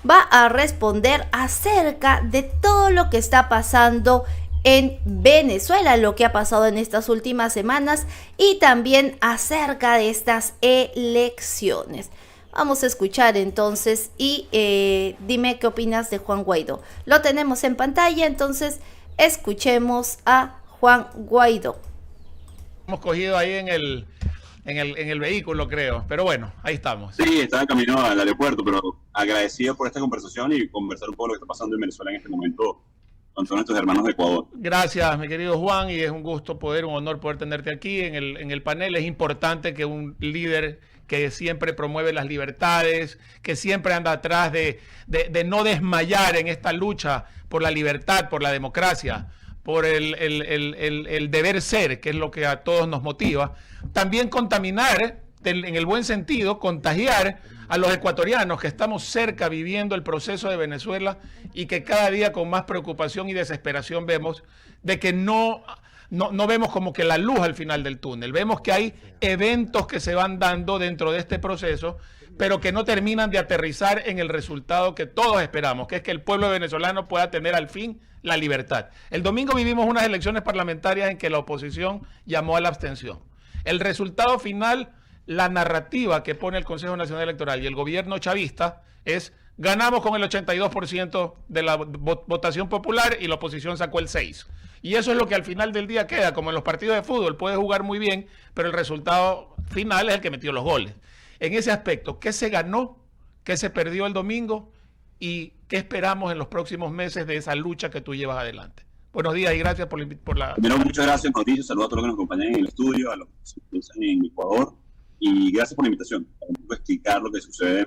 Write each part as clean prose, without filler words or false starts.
va a responder acerca de todo lo que está pasando en Venezuela, lo que ha pasado en estas últimas semanas y también acerca de estas elecciones. Vamos a escuchar entonces y dime qué opinas de Juan Guaidó. Lo tenemos en pantalla, entonces escuchemos a Juan Guaidó. Hemos cogido ahí en el vehículo, creo. Pero bueno, ahí estamos. Sí, estaba en camino al aeropuerto, pero agradecido por esta conversación y conversar un poco de lo que está pasando en Venezuela en este momento con todos nuestros hermanos de Ecuador. Gracias, mi querido Juan, y es un gusto un honor poder tenerte aquí en el panel. Es importante que un líder que siempre promueve las libertades, que siempre anda atrás de no desmayar en esta lucha por la libertad, por la democracia, por el deber ser, que es lo que a todos nos motiva. También contaminar, en el buen sentido, contagiar a los ecuatorianos que estamos cerca viviendo el proceso de Venezuela y que cada día con más preocupación y desesperación vemos de que no vemos como que la luz al final del túnel. Vemos que hay eventos que se van dando dentro de este proceso, pero que no terminan de aterrizar en el resultado que todos esperamos, que es que el pueblo venezolano pueda tener al fin la libertad. El domingo vivimos unas elecciones parlamentarias en que la oposición llamó a la abstención. El resultado final, la narrativa que pone el Consejo Nacional Electoral y el gobierno chavista es: ganamos con el 82% de la votación popular y la oposición sacó el 6%. Y eso es lo que al final del día queda, como en los partidos de fútbol, puede jugar muy bien, pero el resultado final es el que metió los goles. En ese aspecto, ¿qué se ganó? ¿Qué se perdió el domingo? ¿Y qué esperamos en los próximos meses de esa lucha que tú llevas adelante? Buenos días y gracias por la... Primero, muchas gracias, Mauricio. Saludos a todos los que nos acompañan en el estudio, a los que están en Ecuador, y gracias por la invitación para explicar lo que sucede.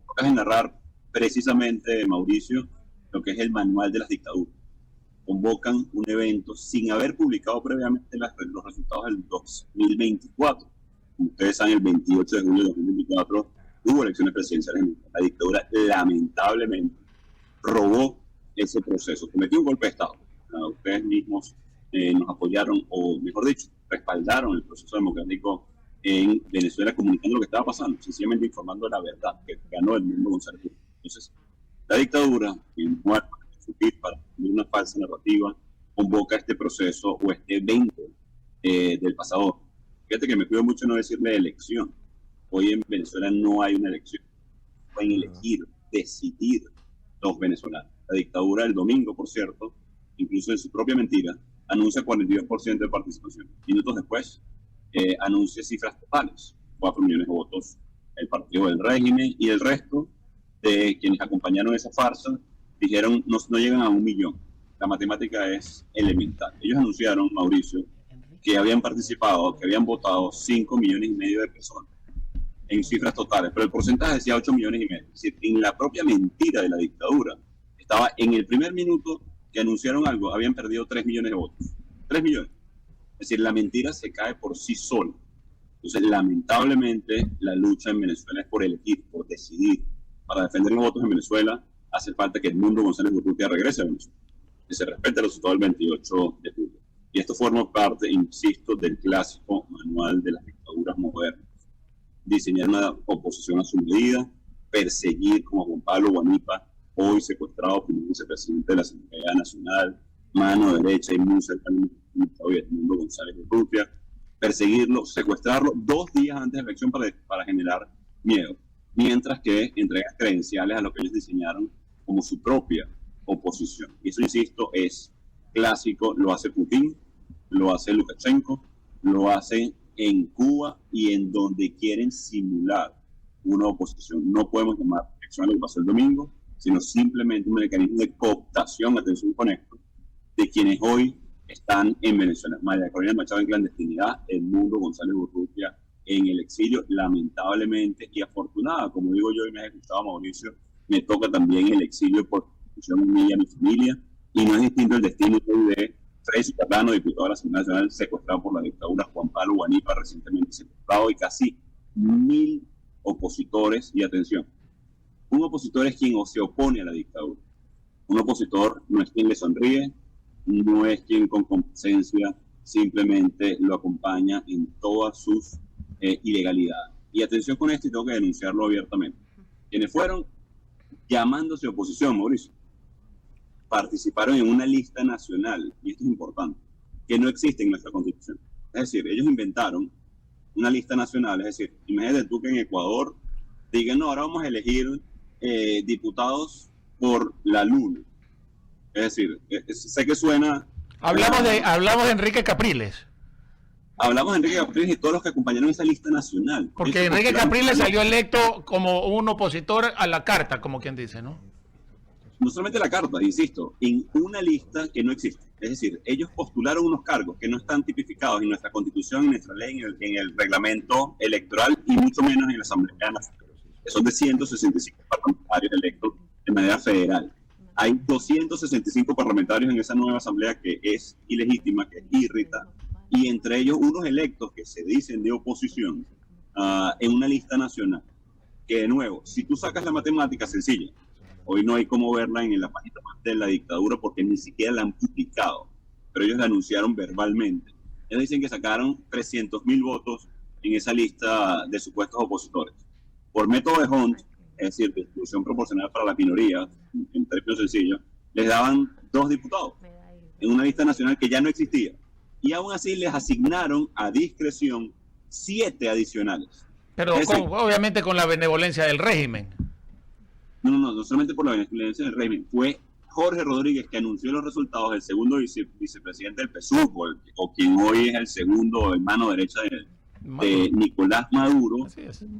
Tocas en narrar precisamente, Mauricio, lo que es el manual de las dictaduras. Convocan un evento sin haber publicado previamente los resultados del 2024. Como ustedes saben, el 28 de julio de 2024 hubo elecciones presidenciales. La dictadura lamentablemente robó ese proceso, cometió un golpe de Estado. Ustedes mismos nos apoyaron, o mejor dicho, respaldaron el proceso democrático en Venezuela, comunicando lo que estaba pasando, sencillamente informando de la verdad, que ganó el mundo González. Entonces, la dictadura, en muerte, para tener una falsa narrativa, convoca este proceso o este evento del pasado. Fíjate que me cuido mucho no decirle elección. Hoy en Venezuela no hay una elección. Pueden elegir, decidir los venezolanos. La dictadura el domingo, por cierto, incluso en su propia mentira, anuncia 42% de participación. Minutos después, anuncia cifras totales, 4 millones de votos el partido del régimen, y el resto de quienes acompañaron esa farsa dijeron no llegan a 1 millón. La matemática es elemental. Ellos anunciaron, Mauricio, que habían participado, que habían votado 5,5 millones de personas en cifras totales, pero el porcentaje decía 8,5 millones. Es decir, en la propia mentira de la dictadura, estaba en el primer minuto que anunciaron algo, habían perdido 3 millones de votos. 3 millones. Es decir, la mentira se cae por sí sola. Entonces, lamentablemente, la lucha en Venezuela es por elegir, por decidir. Para defender los votos en Venezuela, hace falta que el mundo González Urrutia regrese a Venezuela, que se respete el resultado del 28 de julio. Y esto forma parte, insisto, del clásico manual de las dictaduras modernas. Diseñar una oposición a su medida, perseguir como a Juan Pablo Guanipa, hoy secuestrado como vicepresidente de la Asamblea Nacional, mano derecha y muy cercano al mundo González Urrutia, perseguirlo, secuestrarlo 2 días antes de la elección para generar miedo, mientras que entrega credenciales a lo que ellos diseñaron como su propia oposición. Y eso, insisto, es clásico, lo hace Putin, lo hace Lukashenko, lo hace en Cuba y en donde quieren simular una oposición. No podemos llamar elección a lo que pasó el domingo, sino simplemente un mecanismo de cooptación, atención con esto, de quienes hoy están en Venezuela. María Corina Machado en clandestinidad, el mundo González Urrutia en el exilio, lamentablemente y afortunada, como digo yo y me has escuchado, Mauricio, me toca también el exilio por constitución mía y mi familia, y no es distinto el destino de Freddy Citarrano, diputado de la Asamblea Nacional, secuestrado por la dictadura, Juan Pablo Guanipa, recientemente secuestrado, y casi 1,000 opositores. Y atención, un opositor es quien se opone a la dictadura. Un opositor no es quien le sonríe, no es quien con complacencia simplemente lo acompaña en todas sus ilegalidades. Y atención con esto, y tengo que denunciarlo abiertamente. Quienes fueron llamándose oposición, Mauricio, participaron en una lista nacional, y esto es importante, que no existe en nuestra Constitución. Es decir, ellos inventaron una lista nacional, es decir, imagínate tú que en Ecuador digan, no, ahora vamos a elegir diputados por la luna. Es decir, sé que suena... Hablamos de Enrique Capriles. Hablamos de Enrique Capriles y todos los que acompañaron esa lista nacional. Porque Enrique Capriles salió electo como un opositor a la carta, como quien dice, ¿no? No solamente la carta, insisto, en una lista que no existe. Es decir, ellos postularon unos cargos que no están tipificados en nuestra Constitución, en nuestra ley, en el reglamento electoral y mucho menos en la Asamblea Nacional. Son de 165 parlamentarios electos de manera federal. Hay 265 parlamentarios en esa nueva asamblea que es ilegítima, que es irrita, y entre ellos unos electos que se dicen de oposición en una lista nacional. Que de nuevo, si tú sacas la matemática sencilla, hoy no hay cómo verla en la página de la dictadura porque ni siquiera la han publicado, pero ellos la anunciaron verbalmente. Ellos dicen que sacaron 300.000 votos en esa lista de supuestos opositores. Por método de Hunt, es decir, distribución proporcional para la minoría, en términos sencillos, les daban 2 diputados en una lista nacional que ya no existía. Y aún así les asignaron a discreción 7 adicionales. Pero obviamente con la benevolencia del régimen. No solamente por la benevolencia del régimen. Fue Jorge Rodríguez que anunció los resultados del segundo vicepresidente del PSUV, o quien hoy es el segundo en mano derecha de Nicolás Maduro,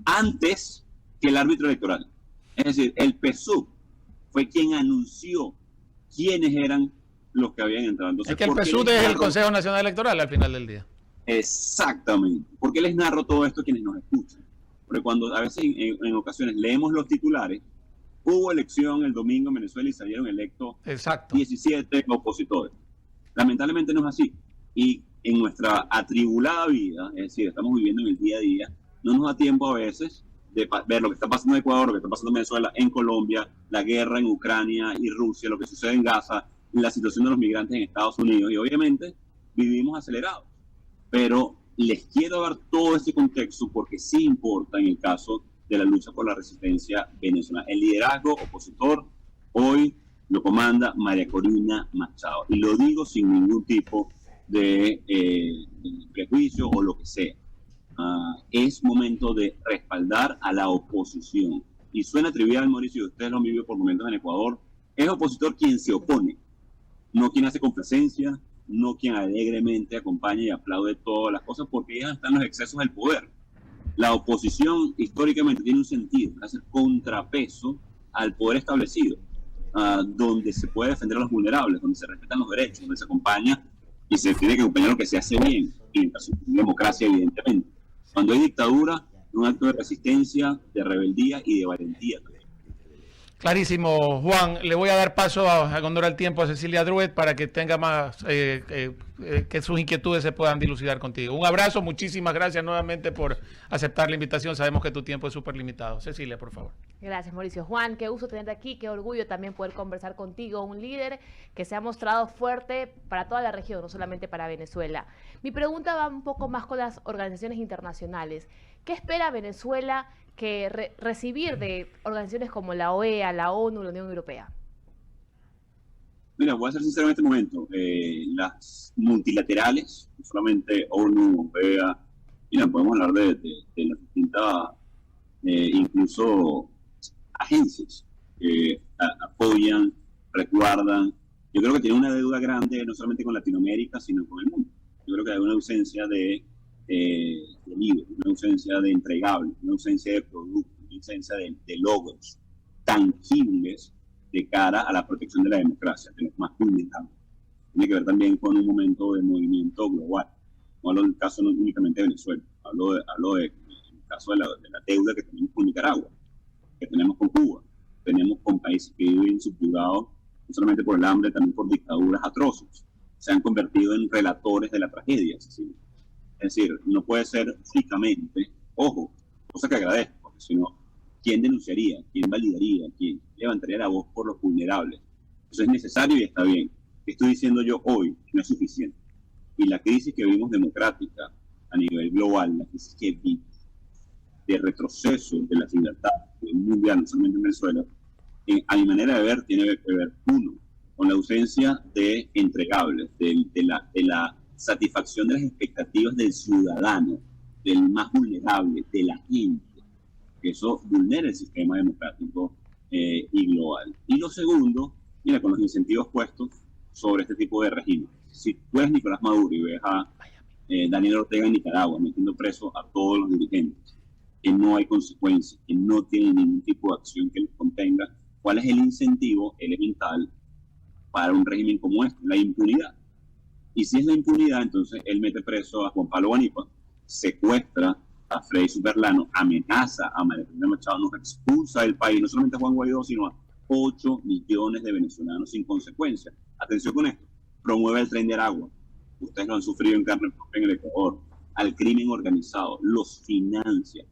antes que el árbitro electoral. Es decir, el PSUV fue quien anunció quiénes eran los que habían entrado. Entonces, es que el PSUV es el Consejo Nacional Electoral al final del día. Exactamente. ¿Por qué les narro todo esto a quienes nos escuchan? Porque cuando a veces en ocasiones leemos los titulares, hubo elección el domingo en Venezuela y salieron electos 17 opositores. Lamentablemente no es así. Y en nuestra atribulada vida, es decir, estamos viviendo en el día a día, no nos da tiempo a veces de ver lo que está pasando en Ecuador, lo que está pasando en Venezuela, en Colombia, la guerra en Ucrania y Rusia, lo que sucede en Gaza, la situación de los migrantes en Estados Unidos. Y obviamente vivimos acelerados. Pero les quiero dar todo este contexto porque sí importa en el caso de la lucha por la resistencia venezolana. El liderazgo opositor hoy lo comanda María Corina Machado. Y lo digo sin ningún tipo de prejuicio o lo que sea. Es momento de respaldar a la oposición. Y suena trivial, Mauricio, ustedes lo han vivido por momentos en Ecuador. Es opositor quien se opone, no quien hace complacencia, no quien alegremente acompaña y aplaude todas las cosas, porque ya están los excesos del poder. La oposición históricamente tiene un sentido, hacer contrapeso al poder establecido, donde se puede defender a los vulnerables, donde se respetan los derechos, donde se acompaña y se tiene que acompañar lo que se hace bien, y en caso de democracia, evidentemente. Cuando hay dictadura, un acto de resistencia, de rebeldía y de valentía. Clarísimo, Juan. Le voy a dar paso a cuando era el tiempo a Cecilia Druet para que tenga más, que sus inquietudes se puedan dilucidar contigo. Un abrazo, muchísimas gracias nuevamente por aceptar la invitación. Sabemos que tu tiempo es súper limitado. Cecilia, por favor. Gracias, Mauricio. Juan, qué gusto tenerte aquí, qué orgullo también poder conversar contigo, un líder que se ha mostrado fuerte para toda la región, no solamente para Venezuela. Mi pregunta va un poco más con las organizaciones internacionales. ¿Qué espera Venezuela que recibir de organizaciones como la OEA, la ONU, la Unión Europea? Mira, voy a ser sincero en este momento. Las multilaterales, no solamente ONU, OEA, mira, podemos hablar de las distintas, incluso agencias que apoyan, resguardan. Yo creo que tiene una deuda grande, no solamente con Latinoamérica, sino con el mundo. Yo creo que hay una ausencia de libros, una ausencia de entregables, una ausencia de productos, una ausencia de logros tangibles de cara a la protección de la democracia, de los más vulnerables. Tiene que ver también con un momento de movimiento global. No hablo del caso no únicamente de Venezuela, hablo del caso de la deuda que tenemos con Nicaragua, que tenemos con Cuba, tenemos con países que viven subjugados no solamente por el hambre, también por dictaduras atroces. Se han convertido en relatores de la tragedia, ¿sí? Es decir, no puede ser únicamente, ojo, cosa que agradezco, porque si no, ¿quién denunciaría? ¿Quién validaría? ¿Quién levantaría la voz por los vulnerables? Eso es necesario y está bien. ¿Qué estoy diciendo yo hoy? No es suficiente. Y la crisis que vimos democrática a nivel global, la crisis que vimos de retroceso de las libertades mundial, no solamente en Venezuela, a mi manera de ver, tiene que ver, uno, con la ausencia de entregables, de la satisfacción de las expectativas del ciudadano, del más vulnerable, de la gente. Eso vulnera el sistema democrático y global. Y lo segundo, mira, con los incentivos puestos sobre este tipo de régimen. Si tú eres Nicolás Maduro y ves a Daniel Ortega en Nicaragua metiendo preso a todos los dirigentes, que no hay consecuencias, que no tienen ningún tipo de acción que les contenga, ¿cuál es el incentivo elemental para un régimen como este? La impunidad. Y si es la impunidad, entonces él mete preso a Juan Pablo Guanipa, secuestra a Freddy Superlano, amenaza a María Corina Machado, nos expulsa del país, no solamente a Juan Guaidó, sino a 8 millones de venezolanos sin consecuencia. Atención con esto, promueve el Tren de Aragua. Ustedes lo han sufrido en carne propia en el Ecuador. Al crimen organizado, los financia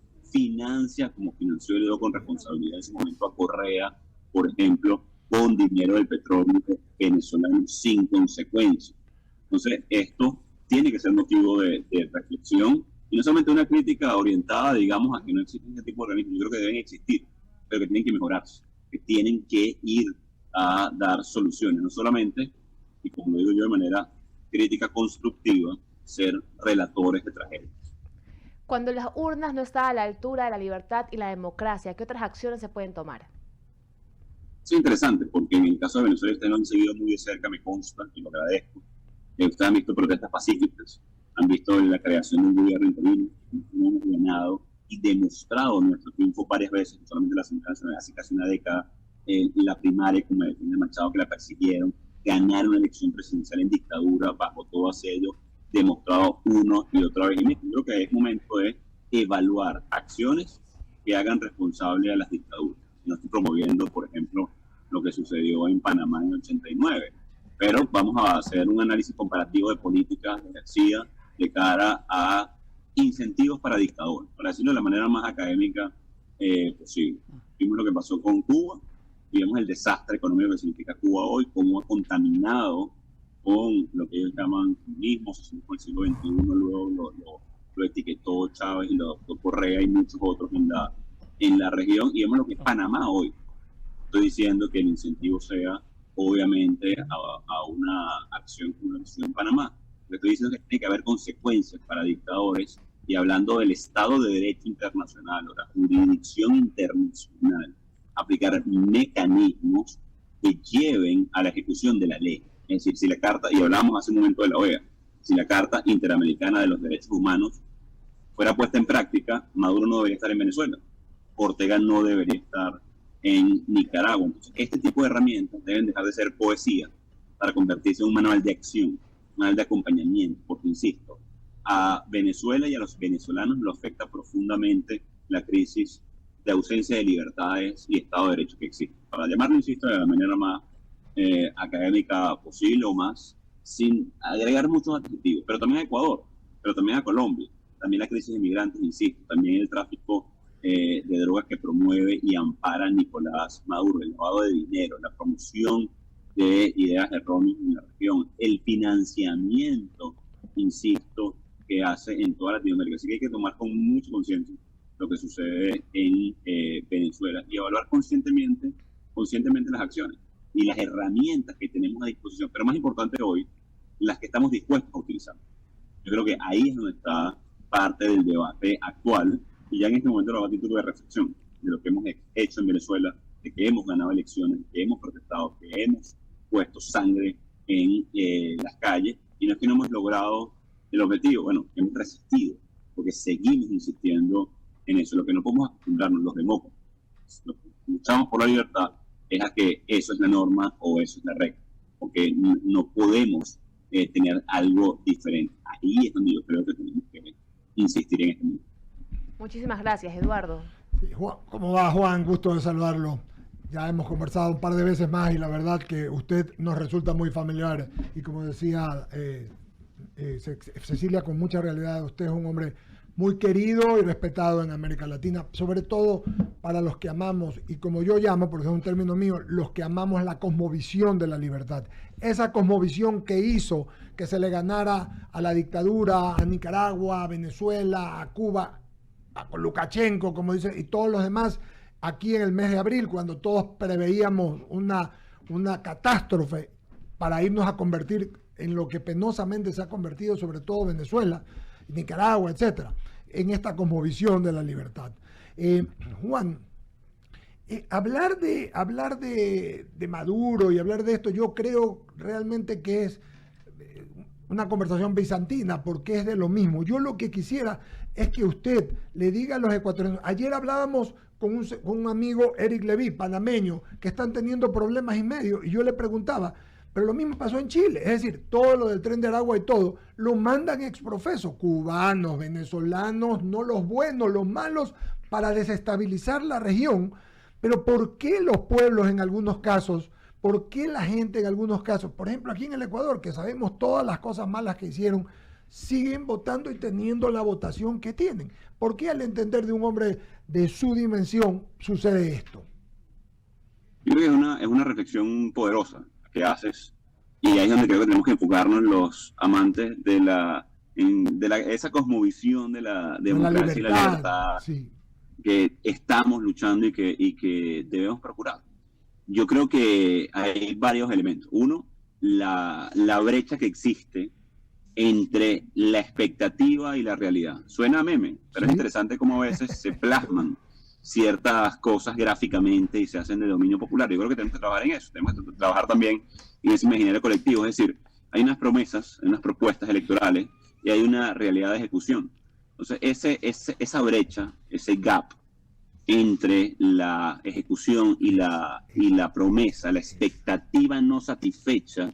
como financió y le dio con responsabilidad en ese momento a Correa, por ejemplo, con dinero del petróleo venezolano sin consecuencia. Entonces, esto tiene que ser motivo de reflexión y no solamente una crítica orientada, digamos, a que no existen este tipo de organismos. Yo creo que deben existir, pero que tienen que mejorarse, que tienen que ir a dar soluciones, no solamente, y como lo digo yo de manera crítica constructiva, ser relatores de tragedias. Cuando las urnas no están a la altura de la libertad y la democracia, ¿qué otras acciones se pueden tomar? Es interesante, porque en el caso de Venezuela ustedes lo han seguido muy de cerca, me consta, y lo agradezco. Ustedes han visto protestas pacíficas, han visto la creación de un gobierno interino, hemos ganado y demostrado nuestro triunfo varias veces, no solamente la Asamblea Nacional, hace casi una década, la primaria con María Corina Machado, que la persiguieron, ganar una elección presidencial en dictadura bajo todo asedio, demostrado uno y otra vez. Y yo creo que es momento de evaluar acciones que hagan responsable a las dictaduras. No estoy promoviendo, por ejemplo, lo que sucedió en Panamá en el 89, pero vamos a hacer un análisis comparativo de políticas ejercidas de cara a incentivos para dictadores, para decirlo de la manera más académica posible. Vimos lo que pasó con Cuba, vimos el desastre económico que significa Cuba hoy, cómo ha contaminado con lo que ellos llaman comunismo, socialismo del siglo XXI, luego lo etiquetó Chávez y lo adoptó Correa y muchos otros en la región, y vemos lo que es Panamá hoy. Estoy diciendo que el incentivo sea, obviamente, a una acción como la acción en Panamá. Lo que estoy diciendo es que tiene que haber consecuencias para dictadores, y hablando del Estado de Derecho Internacional o la jurisdicción internacional, aplicar mecanismos que lleven a la ejecución de la ley. Es decir, si la Carta, y hablamos hace un momento de la OEA, si la Carta Interamericana de los Derechos Humanos fuera puesta en práctica, Maduro no debería estar en Venezuela, Ortega no debería estar en Nicaragua. Entonces, este tipo de herramientas deben dejar de ser poesía para convertirse en un manual de acción, un manual de acompañamiento, porque, insisto, a Venezuela y a los venezolanos lo afecta profundamente la crisis de ausencia de libertades y Estado de Derecho que existe. Para llamarlo, insisto, de la manera más académica posible o más, sin agregar muchos adjetivos, pero también a Ecuador, pero también a Colombia, también la crisis de migrantes, insisto, también el tráfico de drogas que promueve y ampara Nicolás Maduro, el lavado de dinero, la promoción de ideas erróneas en la región, el financiamiento, insisto, que hace en toda Latinoamérica. Así que hay que tomar con mucha conciencia lo que sucede en Venezuela y evaluar conscientemente las acciones y las herramientas que tenemos a disposición, pero más importante hoy, las que estamos dispuestos a utilizar. Yo creo que ahí es donde está parte del debate actual, y ya en este momento lo hago a título de reflexión de lo que hemos hecho en Venezuela, de que hemos ganado elecciones, que hemos protestado, que hemos puesto sangre en las calles, y no es que no hemos logrado el objetivo, bueno, hemos resistido, porque seguimos insistiendo en eso. Lo que no podemos acostumbrarnos los demócratas, los que luchamos por la libertad, es a que eso es la norma o eso es la regla, porque no podemos tener algo diferente. Ahí es donde yo creo que tenemos que insistir en este momento. Muchísimas gracias, Eduardo. Sí, Juan, ¿cómo va, Juan? Gusto de saludarlo. Ya hemos conversado un par de veces más y la verdad que usted nos resulta muy familiar y como decía Cecilia, con mucha realidad, usted es un hombre muy querido y respetado en América Latina, sobre todo para los que amamos, y como yo llamo, porque es un término mío, los que amamos la cosmovisión de la libertad. Esa cosmovisión que hizo que se le ganara a la dictadura, a Nicaragua, a Venezuela, a Cuba, a Lukashenko, como dice, y todos los demás, aquí en el mes de abril, cuando todos preveíamos una catástrofe para irnos a convertir en lo que penosamente se ha convertido, sobre todo Venezuela, Nicaragua, etcétera, en esta cosmovisión de la libertad. Juan, hablar de Maduro y hablar de esto, yo creo realmente que es una conversación bizantina, porque es de lo mismo. Yo lo que quisiera es que usted le diga a los ecuatorianos, ayer hablábamos con un amigo, Eric Levy, panameño, que están teniendo problemas y medio, y yo le preguntaba, pero lo mismo pasó en Chile, es decir, todo lo del Tren de Aragua y todo, lo mandan exprofeso, cubanos, venezolanos, no los buenos, los malos, para desestabilizar la región. Pero ¿por qué los pueblos en algunos casos, por qué la gente en algunos casos, por ejemplo aquí en el Ecuador, que sabemos todas las cosas malas que hicieron, siguen votando y teniendo la votación que tienen? ¿Por qué al entender de un hombre de su dimensión sucede esto? Yo creo que es una reflexión poderosa que haces, y ahí es donde creo que tenemos que enfocarnos los amantes de esa cosmovisión de la democracia y la libertad, sí, que estamos luchando y que debemos procurar. Yo creo que hay varios elementos. Uno, la brecha que existe entre la expectativa y la realidad. Suena a meme, pero sí, es interesante cómo a veces se plasman ciertas cosas gráficamente y se hacen de dominio popular. Yo creo que tenemos que trabajar en eso, tenemos que trabajar también en ese imaginario colectivo, es decir, hay unas promesas, hay unas propuestas electorales y hay una realidad de ejecución. Entonces, esa brecha, ese gap entre la ejecución y la promesa, la expectativa no satisfecha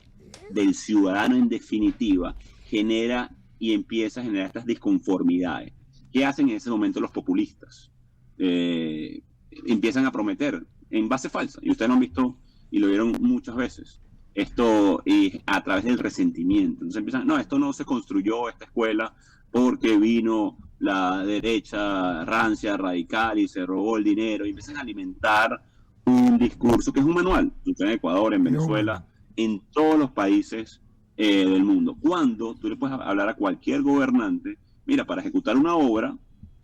del ciudadano en definitiva, genera y empieza a generar estas disconformidades. ¿Qué hacen en ese momento los populistas? Empiezan a prometer en base falsa, y ustedes lo han visto y lo vieron muchas veces, esto a través del resentimiento. Entonces empiezan, no, esto no se construyó, esta escuela, porque vino la derecha rancia, radical, y se robó el dinero, y empiezan a alimentar un discurso que es un manual, sucede en Ecuador, en Venezuela, en todos los países del mundo. Cuando tú le puedes hablar a cualquier gobernante, mira, para ejecutar una obra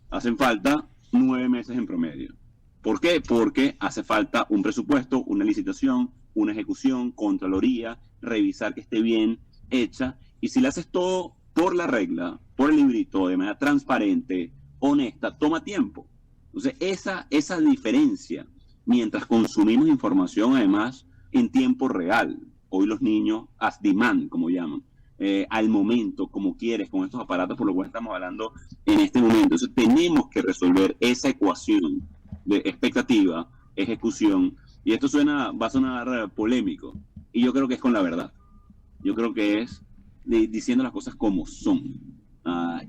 hacen falta 9 meses en promedio. ¿Por qué? Porque hace falta un presupuesto, una licitación, una ejecución, contraloría, revisar que esté bien hecha, y si le haces todo por la regla, por el librito, de manera transparente, honesta, toma tiempo. Entonces, esa diferencia, mientras consumimos información, además, en tiempo real, hoy los niños, as demand, como llaman, al momento, como quieres, con estos aparatos, por lo cual estamos hablando en este momento. Entonces, tenemos que resolver esa ecuación de expectativa, ejecución, y esto va a sonar polémico, y yo creo que es con la verdad. Yo creo que es diciendo las cosas como son.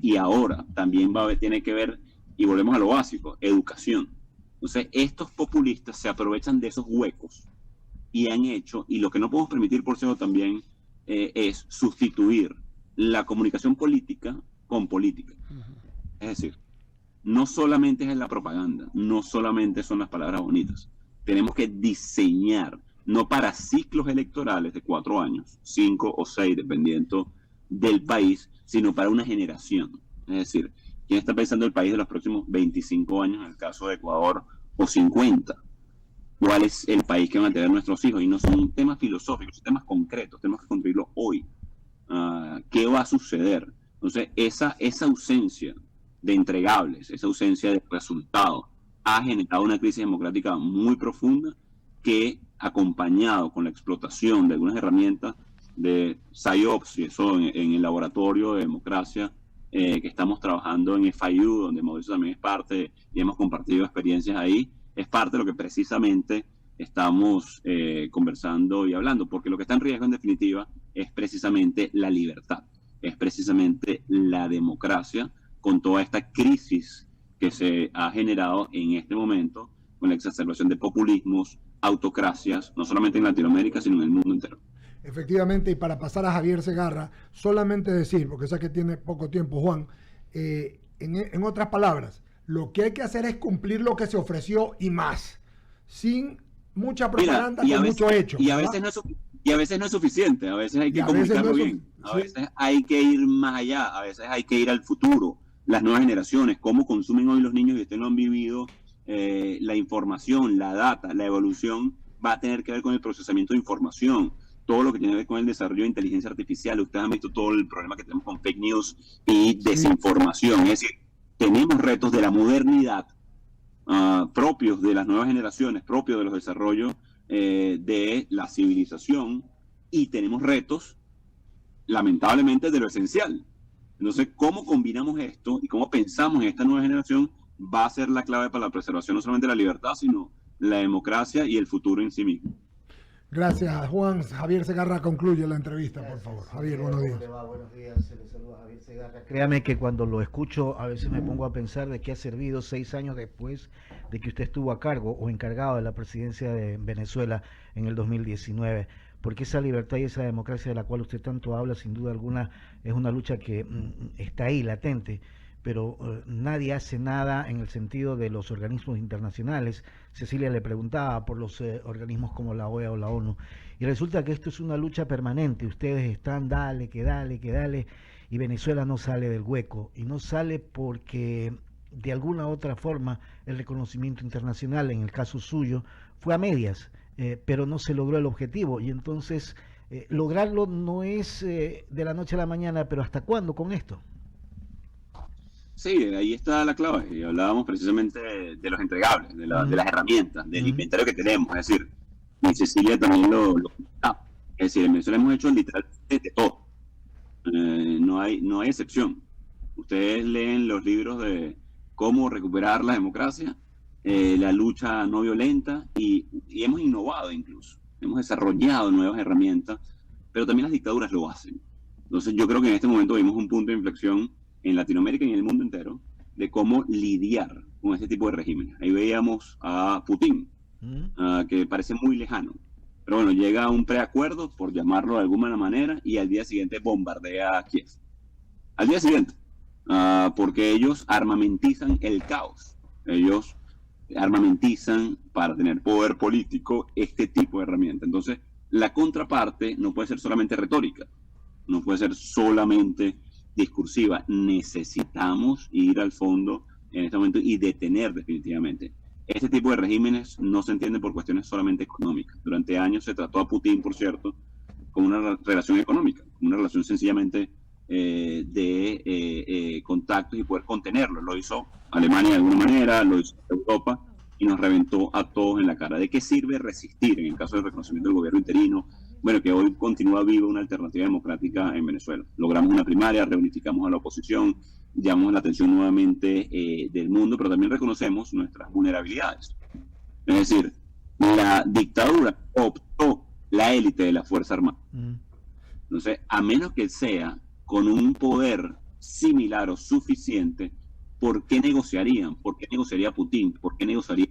Y ahora también tiene que ver, y volvemos a lo básico, educación. Entonces, estos populistas se aprovechan de esos huecos y han hecho, y lo que no podemos permitir, por cierto, también es sustituir la comunicación política con política. Es decir, no solamente es la propaganda, no solamente son las palabras bonitas. Tenemos que diseñar, no para ciclos electorales de 4 años, 5 o 6, dependiendo del país, sino para una generación. Es decir, ¿quién está pensando el país de los próximos 25 años, en el caso de Ecuador, o 50? ¿Cuál es el país que van a tener nuestros hijos? Y no son temas filosóficos, son temas concretos, tenemos que construirlo hoy. ¿Qué va a suceder? Entonces, esa ausencia de entregables, esa ausencia de resultados, ha generado una crisis democrática muy profunda que, acompañado con la explotación de algunas herramientas de PSYOPs, y eso en el laboratorio de democracia que estamos trabajando en FIU, donde Mauricio también es parte y hemos compartido experiencias ahí, es parte de lo que precisamente estamos conversando y hablando, porque lo que está en riesgo en definitiva es precisamente la libertad, es precisamente la democracia, con toda esta crisis que se ha generado en este momento, con la exacerbación de populismos, autocracias, no solamente en Latinoamérica, sino en el mundo entero. Efectivamente, y para pasar a Javier Segarra, solamente decir, porque sé que tiene poco tiempo, Juan, en otras palabras, lo que hay que hacer es cumplir lo que se ofreció y más, sin mucha propaganda, con mucho hecho. Y a veces no es suficiente, a veces hay que comunicarlo bien, a veces hay que ir más allá, a veces hay que ir al futuro, las nuevas generaciones, cómo consumen hoy los niños, y ustedes lo han vivido la información, la data, la evolución va a tener que ver con el procesamiento de información, todo lo que tiene que ver con el desarrollo de inteligencia artificial. Ustedes han visto todo el problema que tenemos con fake news y desinformación. Es decir, tenemos retos de la modernidad propios de las nuevas generaciones, propios de los desarrollos de la civilización, y tenemos retos, lamentablemente, de lo esencial. Entonces, ¿cómo combinamos esto y cómo pensamos en esta nueva generación? Va a ser la clave para la preservación no solamente de la libertad, sino la democracia y el futuro en sí mismo. Gracias, Juan. Javier Segarra concluye la entrevista, por favor. Javier, buenos días. ¿Cómo le va? Buenos días, se le saluda Javier Segarra. Créame que cuando lo escucho a veces me pongo a pensar de qué ha servido 6 años después de que usted estuvo a cargo o encargado de la presidencia de Venezuela en el 2019, porque esa libertad y esa democracia de la cual usted tanto habla, sin duda alguna, es una lucha que está ahí, latente, pero nadie hace nada en el sentido de los organismos internacionales. Cecilia le preguntaba por los organismos como la OEA o la ONU, y resulta que esto es una lucha permanente. Ustedes están dale, y Venezuela no sale del hueco, y no sale porque de alguna u otra forma el reconocimiento internacional, en el caso suyo, fue a medias, pero no se logró el objetivo, y entonces lograrlo no es de la noche a la mañana, pero ¿hasta cuándo con esto? Sí, ahí está la clave. Y hablábamos precisamente de los entregables, de las herramientas, del inventario que tenemos. Es decir, y Cecilia también lo es decir, en Venezuela hemos hecho literalmente de todo. No hay excepción. Ustedes leen los libros de cómo recuperar la democracia, la lucha no violenta, y hemos innovado incluso. Hemos desarrollado nuevas herramientas, pero también las dictaduras lo hacen. Entonces yo creo que en este momento vimos un punto de inflexión en Latinoamérica y en el mundo entero, de cómo lidiar con este tipo de regímenes. Ahí veíamos a Putin, que parece muy lejano, pero bueno, llega a un preacuerdo, por llamarlo de alguna manera, y al día siguiente bombardea a Kiev. Al día siguiente, porque ellos armamentizan el caos. Ellos armamentizan para tener poder político este tipo de herramienta. Entonces, la contraparte no puede ser solamente retórica, no puede ser solamente discursiva. Necesitamos ir al fondo en este momento y detener definitivamente. Este tipo de regímenes no se entienden por cuestiones solamente económicas. Durante años se trató a Putin, por cierto, como una relación económica, como una relación sencillamente de contactos y poder contenerlo. Lo hizo Alemania de alguna manera, lo hizo Europa, y nos reventó a todos en la cara. ¿De qué sirve resistir en el caso del reconocimiento del gobierno interino? Bueno, que hoy continúa viva una alternativa democrática en Venezuela. Logramos una primaria, reunificamos a la oposición, llamamos la atención nuevamente del mundo, pero también reconocemos nuestras vulnerabilidades. Es decir, la dictadura optó la élite de la Fuerza Armada. Entonces, a menos que sea con un poder similar o suficiente, ¿por qué negociarían? ¿Por qué negociaría Putin? ¿Por qué negociaría?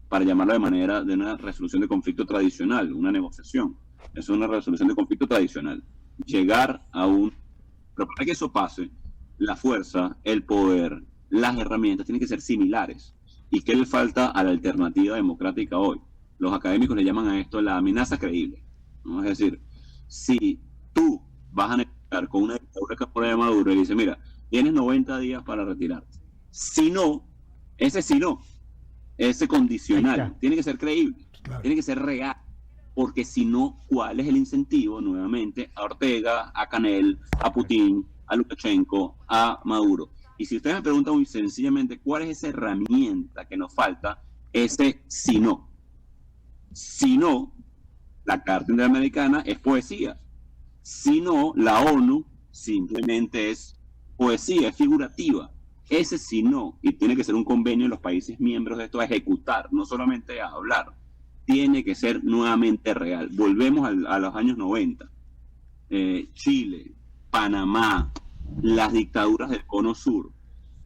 Para llamarlo de manera de una resolución de conflicto tradicional, una negociación. Es una resolución de conflicto tradicional. Llegar a un... Pero para que eso pase, la fuerza, el poder, las herramientas tienen que ser similares. ¿Y qué le falta a la alternativa democrática hoy? Los académicos le llaman a esto la amenaza creíble, ¿no? Es decir, si tú vas a negociar con una dictadura que pone de Maduro y dice, mira, tienes 90 días para retirarte. Si no, ese condicional tiene que ser creíble, claro, tiene que ser real, porque si no, ¿cuál es el incentivo nuevamente a Ortega, a Canel, a Putin, a Lukashenko, a Maduro? Y si ustedes me preguntan muy sencillamente cuál es esa herramienta que nos falta, ese si no. Si no, la Carta Interamericana es poesía. Si no, la ONU simplemente es poesía, es figurativa. Ese sí no, y tiene que ser un convenio de los países miembros de esto a ejecutar, no solamente a hablar. Tiene que ser nuevamente real. Volvemos a los años 90. Chile, Panamá, las dictaduras del Cono Sur.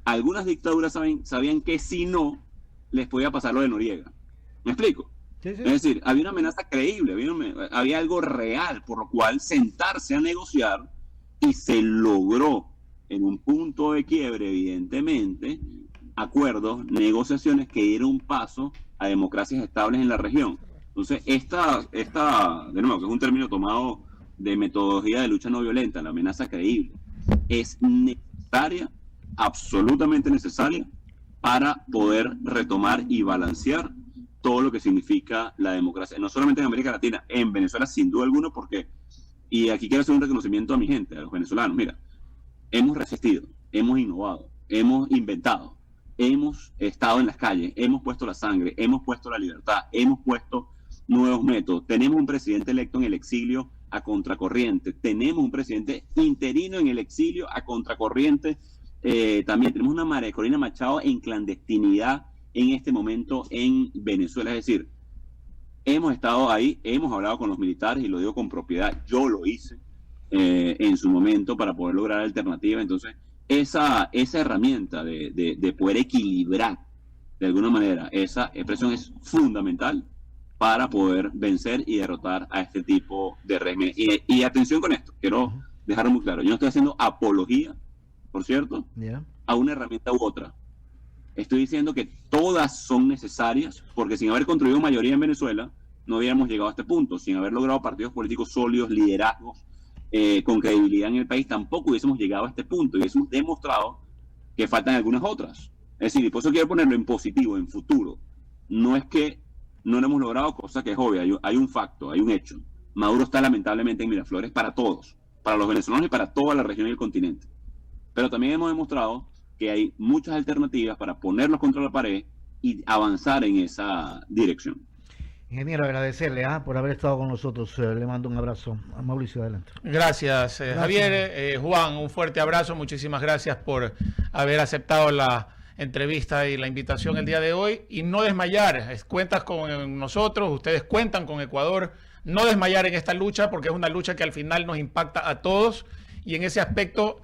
Algunas dictaduras sabían que si no, les podía pasar lo de Noriega. ¿Me explico? Sí, sí. Es decir, había una amenaza creíble, había algo real por lo cual sentarse a negociar, y se logró en un punto de quiebre, evidentemente, acuerdos, negociaciones que dieron un paso a democracias estables en la región. Entonces, esta de nuevo, que es un término tomado de metodología de lucha no violenta, la amenaza creíble, es necesaria, absolutamente necesaria, para poder retomar y balancear todo lo que significa la democracia, no solamente en América Latina, en Venezuela sin duda alguna, porque, y aquí quiero hacer un reconocimiento a mi gente, a los venezolanos, mira, hemos resistido, hemos innovado, hemos inventado, hemos estado en las calles, hemos puesto la sangre, hemos puesto la libertad, hemos puesto nuevos métodos. Tenemos un presidente electo en el exilio a contracorriente, tenemos un presidente interino en el exilio a contracorriente, también tenemos una María Corina Machado en clandestinidad en este momento en Venezuela. Es decir, hemos estado ahí, hemos hablado con los militares y lo digo con propiedad, yo lo hice en su momento para poder lograr alternativas. Entonces, esa herramienta de poder equilibrar de alguna manera esa expresión es fundamental para poder vencer y derrotar a este tipo de régimen. Y atención con esto, quiero dejarlo muy claro, yo no estoy haciendo apología, por cierto, a una herramienta u otra. Estoy diciendo que todas son necesarias, porque sin haber construido mayoría en Venezuela, no hubiéramos llegado a este punto. Sin haber logrado partidos políticos sólidos, liderazgos con credibilidad en el país, tampoco hubiésemos llegado a este punto. Y hubiésemos demostrado que faltan algunas otras. Es decir, y por eso quiero ponerlo en positivo, en futuro. No es que no lo hemos logrado, cosa que es obvia. Hay un facto, hay un hecho. Maduro está lamentablemente en Miraflores para todos, para los venezolanos y para toda la región y el continente. Pero también hemos demostrado que hay muchas alternativas para ponerlos contra la pared y avanzar en esa dirección. Ingeniero, agradecerle por haber estado con nosotros. Le mando un abrazo. A Mauricio, adelante. Gracias, Javier. Juan, un fuerte abrazo. Muchísimas gracias por haber aceptado la entrevista y la invitación el día de hoy. Y no desmayar. Cuentas con nosotros, ustedes cuentan con Ecuador. No desmayar en esta lucha, porque es una lucha que al final nos impacta a todos. Y en ese aspecto,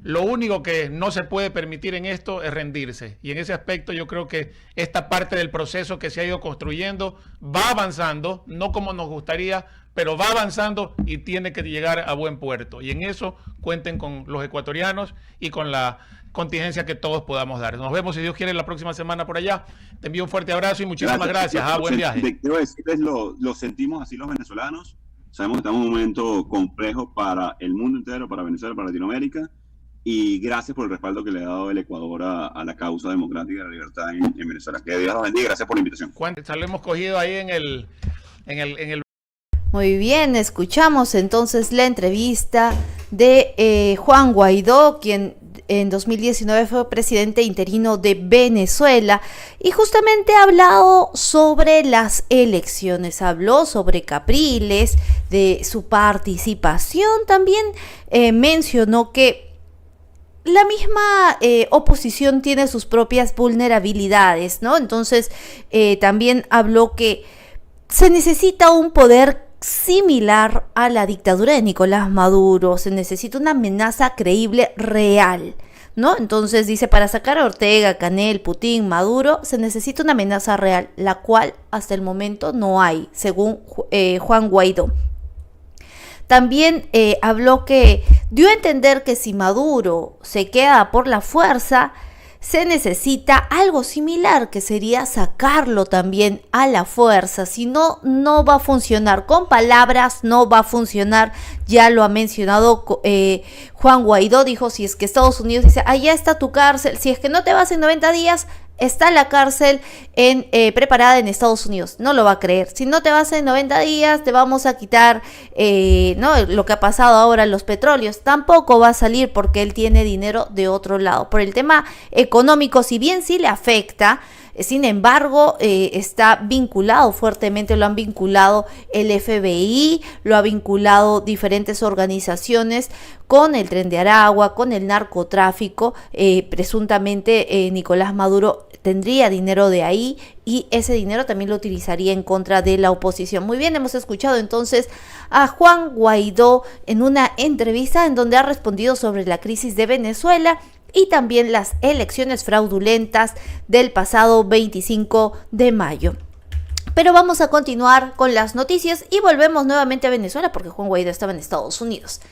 lo único que no se puede permitir en esto es rendirse. Y en ese aspecto yo creo que esta parte del proceso que se ha ido construyendo va avanzando, no como nos gustaría, pero va avanzando y tiene que llegar a buen puerto. Y en eso cuenten con los ecuatorianos y con la contingencia que todos podamos dar. Nos vemos, si Dios quiere, la próxima semana por allá. Te envío un fuerte abrazo y muchísimas gracias. Buen viaje. Quiero decirles, lo sentimos así los venezolanos. Sabemos que estamos en un momento complejo para el mundo entero, para Venezuela, para Latinoamérica, y gracias por el respaldo que le ha dado el Ecuador a la causa democrática y la libertad en Venezuela. Que Dios los bendiga, gracias por la invitación. Lo hemos cogido ahí en el... Muy bien, escuchamos entonces la entrevista de Juan Guaidó, quien en 2019 fue presidente interino de Venezuela y justamente ha hablado sobre las elecciones, habló sobre Capriles, de su participación, también mencionó que la misma oposición tiene sus propias vulnerabilidades, ¿no? Entonces también habló que se necesita un poder similar a la dictadura de Nicolás Maduro, se necesita una amenaza creíble real, ¿no? Entonces dice, para sacar a Ortega, Canel, Putin, Maduro, se necesita una amenaza real, la cual hasta el momento no hay, según Juan Guaidó. También habló que dio a entender que si Maduro se queda por la fuerza, se necesita algo similar, que sería sacarlo también a la fuerza. Si no, no va a funcionar. Con palabras no va a funcionar. Ya lo ha mencionado Juan Guaidó. Dijo, si es que Estados Unidos dice, allá está tu cárcel. Si es que no te vas en 90 días, está la cárcel preparada en Estados Unidos. No lo va a creer. Si no te vas en 90 días, te vamos a quitar ¿no? lo que ha pasado ahora en los petróleos. Tampoco va a salir porque él tiene dinero de otro lado. Por el tema económico, si bien sí le afecta, sin embargo, está vinculado fuertemente, lo han vinculado el FBI, lo ha vinculado diferentes organizaciones con el Tren de Aragua, con el narcotráfico. Presuntamente Nicolás Maduro tendría dinero de ahí y ese dinero también lo utilizaría en contra de la oposición. Muy bien, hemos escuchado entonces a Juan Guaidó en una entrevista en donde ha respondido sobre la crisis de Venezuela y también las elecciones fraudulentas del pasado 25 de mayo. Pero vamos a continuar con las noticias y volvemos nuevamente a Venezuela porque Juan Guaidó estaba en Estados Unidos.